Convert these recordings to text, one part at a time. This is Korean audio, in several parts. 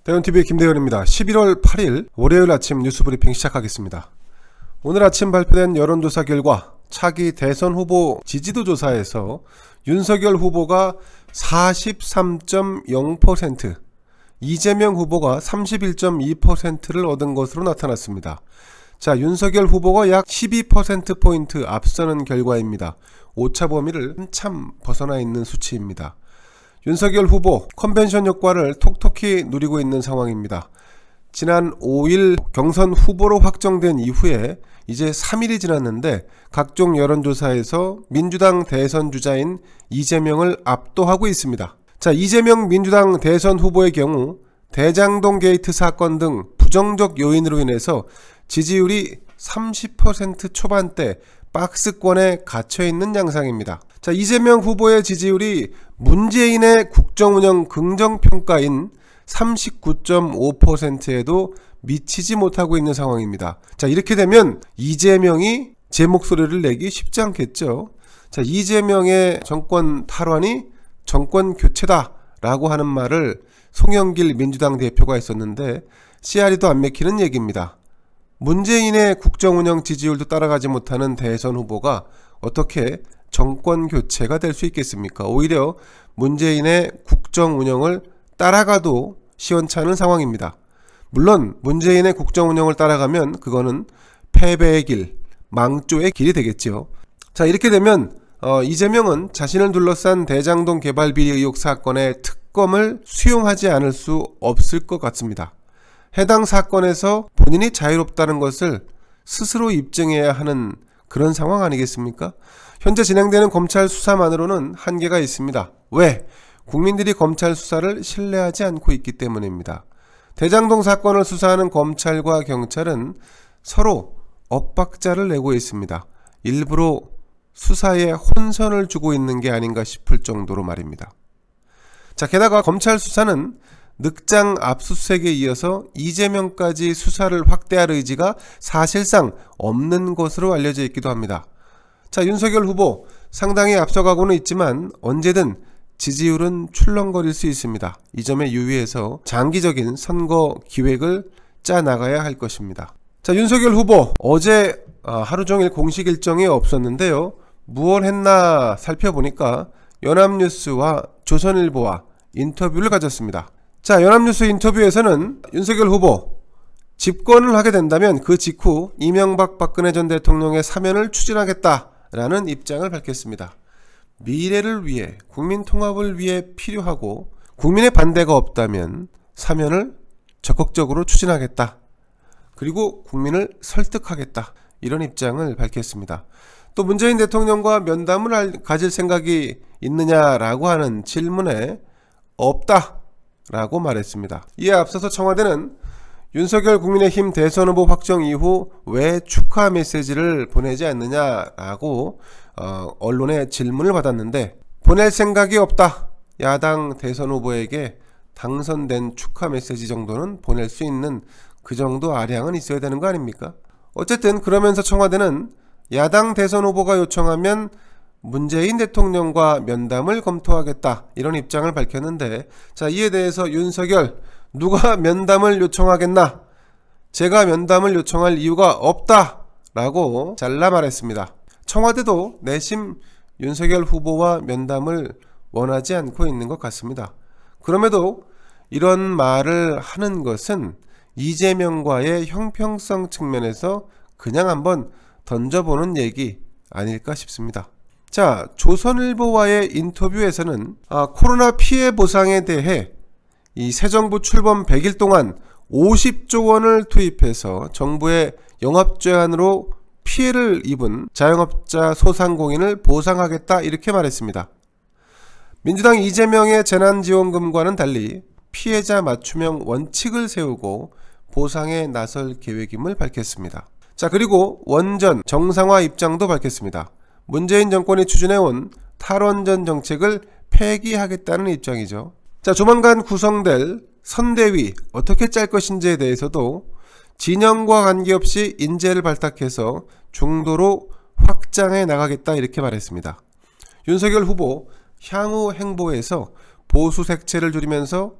대현TV의 김대현입니다. 11월 8일 월요일 아침 뉴스브리핑 시작하겠습니다. 오늘 아침 발표된 여론조사 결과 차기 대선 후보 지지도 조사에서 윤석열 후보가 43.0%, 이재명 후보가 31.2%를 얻은 것으로 나타났습니다. 자, 윤석열 후보가 약 12%포인트 앞서는 결과입니다. 오차 범위를 한참 벗어나 있는 수치입니다. 윤석열 후보 컨벤션 효과를 톡톡히 누리고 있는 상황입니다. 지난 5일 경선 후보로 확정된 이후에 이제 3일이 지났는데 각종 여론조사에서 민주당 대선 주자인 이재명을 압도하고 있습니다. 자, 이재명 민주당 대선 후보의 경우 대장동 게이트 사건 등 부정적 요인으로 인해서 지지율이 30% 초반대 박스권에 갇혀있는 양상입니다. 자, 이재명 후보의 지지율이 문재인의 국정운영 긍정평가인 39.5%에도 미치지 못하고 있는 상황입니다. 자, 이렇게 되면 이재명이 제 목소리를 내기 쉽지 않겠죠. 자, 이재명의 정권 탈환이 정권 교체다 라고 하는 말을 송영길 민주당 대표가 했었는데 씨알이도 안 맥히는 얘기입니다. 문재인의 국정운영 지지율도 따라가지 못하는 대선 후보가 어떻게 정권 교체가 될 수 있겠습니까? 오히려 문재인의 국정운영을 따라가도 시원찮은 상황입니다. 물론 문재인의 국정운영을 따라가면 그거는 패배의 길, 망조의 길이 되겠죠. 자, 이렇게 되면 이재명은 자신을 둘러싼 대장동 개발 비리 의혹 사건의 특검을 수용하지 않을 수 없을 것 같습니다. 해당 사건에서 본인이 자유롭다는 것을 스스로 입증해야 하는 그런 상황 아니겠습니까? 현재 진행되는 검찰 수사만으로는 한계가 있습니다. 왜? 국민들이 검찰 수사를 신뢰하지 않고 있기 때문입니다. 대장동 사건을 수사하는 검찰과 경찰은 서로 엇박자를 내고 있습니다. 일부러 수사에 혼선을 주고 있는 게 아닌가 싶을 정도로 말입니다. 자, 게다가 검찰 수사는 늑장 압수수색에 이어서 이재명까지 수사를 확대할 의지가 사실상 없는 것으로 알려져 있기도 합니다. 자, 윤석열 후보 상당히 앞서가고는 있지만 언제든 지지율은 출렁거릴 수 있습니다. 이 점에 유의해서 장기적인 선거 기획을 짜나가야 할 것입니다. 자, 윤석열 후보 어제 하루 종일 공식 일정이 없었는데요. 무얼 했나 살펴보니까 연합뉴스와 조선일보와 인터뷰를 가졌습니다. 자, 연합뉴스 인터뷰에서는 윤석열 후보 집권을 하게 된다면 그 직후 이명박 박근혜 전 대통령의 사면을 추진하겠다라는 입장을 밝혔습니다. 미래를 위해 국민 통합을 위해 필요하고 국민의 반대가 없다면 사면을 적극적으로 추진하겠다. 그리고 국민을 설득하겠다. 이런 입장을 밝혔습니다. 또 문재인 대통령과 면담을 가질 생각이 있느냐라고 하는 질문에 없다 라고 말했습니다. 이에 앞서서 청와대는 윤석열 국민의힘 대선 후보 확정 이후 왜 축하 메시지를 보내지 않느냐라고 언론의 질문을 받았는데 보낼 생각이 없다. 야당 대선 후보에게 당선된 축하 메시지 정도는 보낼 수 있는 그 정도 아량은 있어야 되는 거 아닙니까? 어쨌든 그러면서 청와대는 야당 대선 후보가 요청하면 문재인 대통령과 면담을 검토하겠다 이런 입장을 밝혔는데 자, 이에 대해서 윤석열 누가 면담을 요청하겠나? 제가 면담을 요청할 이유가 없다 라고 잘라 말했습니다. 청와대도 내심 윤석열 후보와 면담을 원하지 않고 있는 것 같습니다. 그럼에도 이런 말을 하는 것은 이재명과의 형평성 측면에서 그냥 한번 던져보는 얘기 아닐까 싶습니다. 자, 조선일보와의 인터뷰에서는 코로나 피해 보상에 대해 이 새 정부 출범 100일 동안 50조 원을 투입해서 정부의 영업 제한으로 피해를 입은 자영업자 소상공인을 보상하겠다 이렇게 말했습니다. 민주당 이재명의 재난지원금과는 달리 피해자 맞춤형 원칙을 세우고 보상에 나설 계획임을 밝혔습니다. 자, 그리고 원전 정상화 입장도 밝혔습니다. 문재인 정권이 추진해온 탈원전 정책을 폐기하겠다는 입장이죠. 자, 조만간 구성될 선대위 어떻게 짤 것인지에 대해서도 진영과 관계없이 인재를 발탁해서 중도로 확장해 나가겠다 이렇게 말했습니다. 윤석열 후보 향후 행보에서 보수 색채를 줄이면서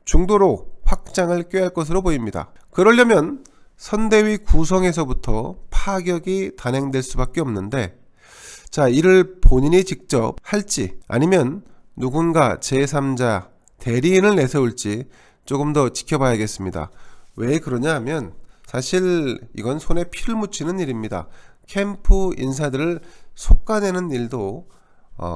중도로 확장을 꾀할 것으로 보입니다. 그러려면 선대위 구성에서부터 파격이 단행될 수밖에 없는데, 자, 이를 본인이 직접 할지 아니면 누군가 제3자 대리인을 내세울지 조금 더 지켜봐야겠습니다. 왜 그러냐 하면 사실 이건 손에 피를 묻히는 일입니다. 캠프 인사들을 속아내는 일도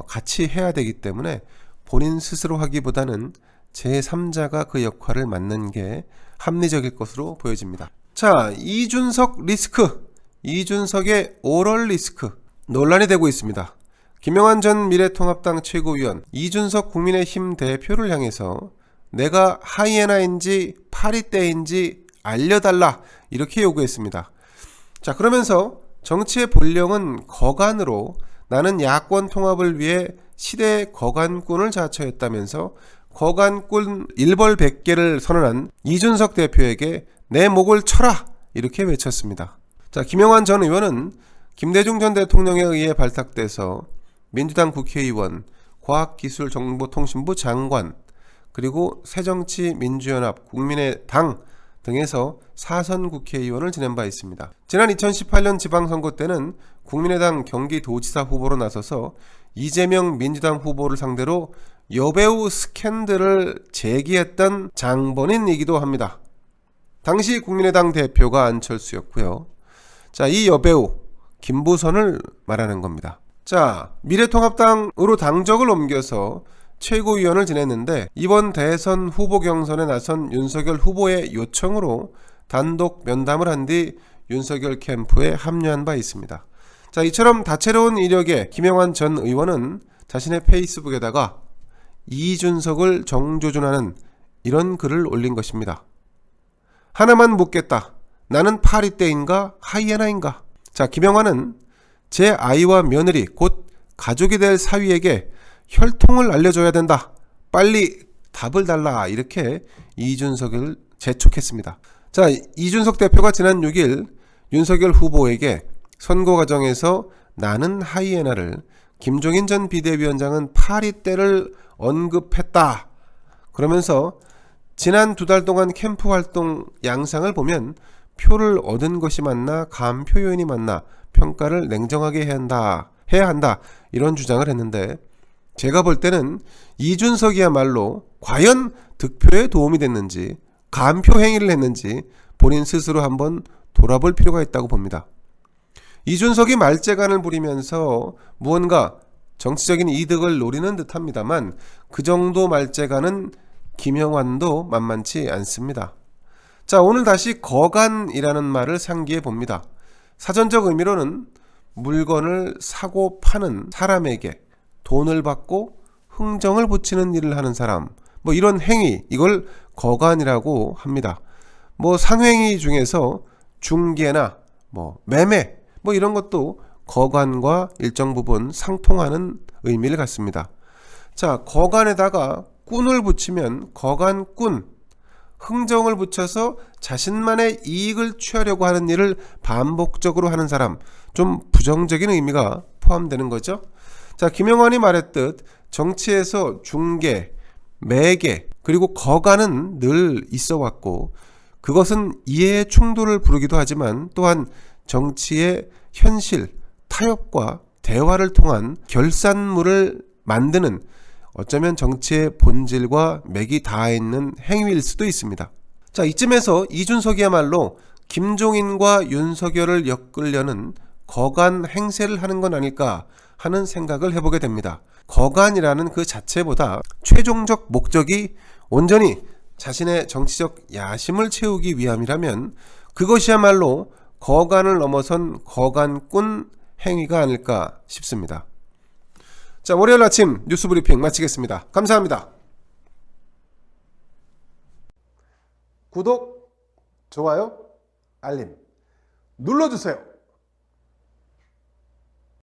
같이 해야 되기 때문에 본인 스스로 하기보다는 제3자가 그 역할을 맡는 게 합리적일 것으로 보여집니다. 자, 이준석 리스크, 이준석의 오럴 리스크 논란이 되고 있습니다. 김영환 전 미래통합당 최고위원, 이준석 국민의힘 대표를 향해서 내가 하이에나인지 파리떼인지 알려달라 이렇게 요구했습니다. 자, 그러면서 정치의 본령은 거간으로 나는 야권 통합을 위해 시대 거간꾼을 자처했다면서 거간꾼 일벌 100개를 선언한 이준석 대표에게 내 목을 쳐라 이렇게 외쳤습니다. 자, 김영환 전 의원은 김대중 전 대통령에 의해 발탁돼서 민주당 국회의원, 과학기술정보통신부 장관, 그리고 새정치민주연합, 국민의당 등에서 사선 국회의원을 지낸 바 있습니다. 지난 2018년 지방선거 때는 국민의당 경기도지사 후보로 나서서 이재명 민주당 후보를 상대로 여배우 스캔들을 제기했던 장본인이기도 합니다. 당시 국민의당 대표가 안철수였고요. 자, 이 여배우 김부선을 말하는 겁니다. 자, 미래통합당으로 당적을 옮겨서 최고위원을 지냈는데 이번 대선 후보 경선에 나선 윤석열 후보의 요청으로 단독 면담을 한 뒤 윤석열 캠프에 합류한 바 있습니다. 자, 이처럼 다채로운 이력의 김영환 전 의원은 자신의 페이스북에다가 이준석을 정조준하는 이런 글을 올린 것입니다. 하나만 묻겠다. 나는 파리떼인가 하이에나인가? 자, 김영환은 제 아이와 며느리 곧 가족이 될 사위에게 혈통을 알려줘야 된다. 빨리 답을 달라. 이렇게 이준석을 재촉했습니다. 자, 이준석 대표가 지난 6일 윤석열 후보에게 선거 과정에서 나는 하이에나를, 김종인 전 비대위원장은 파리떼를 언급했다. 그러면서 지난 2달 동안 캠프 활동 양상을 보면 표를 얻은 것이 맞나 감표 요인이 맞나 평가를 냉정하게 해야 한다 이런 주장을 했는데, 제가 볼 때는 이준석이야말로 과연 득표에 도움이 됐는지 감표 행위를 했는지 본인 스스로 한번 돌아볼 필요가 있다고 봅니다. 이준석이 말재간을 부리면서 무언가 정치적인 이득을 노리는 듯합니다만 그 정도 말재간은 김영환도 만만치 않습니다. 자, 오늘 다시 거간이라는 말을 상기해 봅니다. 사전적 의미로는 물건을 사고 파는 사람에게 돈을 받고 흥정을 붙이는 일을 하는 사람, 뭐 이런 행위, 이걸 거간이라고 합니다. 뭐 상행위 중에서 중개나 뭐 매매, 뭐 이런 것도 거간과 일정 부분 상통하는 의미를 갖습니다. 자, 거간에다가 꾼을 붙이면 거간꾼, 흥정을 붙여서 자신만의 이익을 취하려고 하는 일을 반복적으로 하는 사람, 좀 부정적인 의미가 포함되는 거죠. 자, 김영환이 말했듯 정치에서 중개, 매개, 그리고 거간은 늘 있어 왔고 그것은 이해의 충돌을 부르기도 하지만 또한 정치의 현실, 타협과 대화를 통한 결산물을 만드는, 어쩌면 정치의 본질과 맥이 닿아 있는 행위일 수도 있습니다. 자, 이쯤에서 이준석이야말로 김종인과 윤석열을 엮으려는 거간 행세를 하는 건 아닐까 하는 생각을 해보게 됩니다. 거간이라는 그 자체보다 최종적 목적이 온전히 자신의 정치적 야심을 채우기 위함이라면 그것이야말로 거간을 넘어선 거간꾼 행위가 아닐까 싶습니다. 자, 월요일 아침 뉴스 브리핑 마치겠습니다. 감사합니다. 구독, 좋아요, 알림 눌러주세요.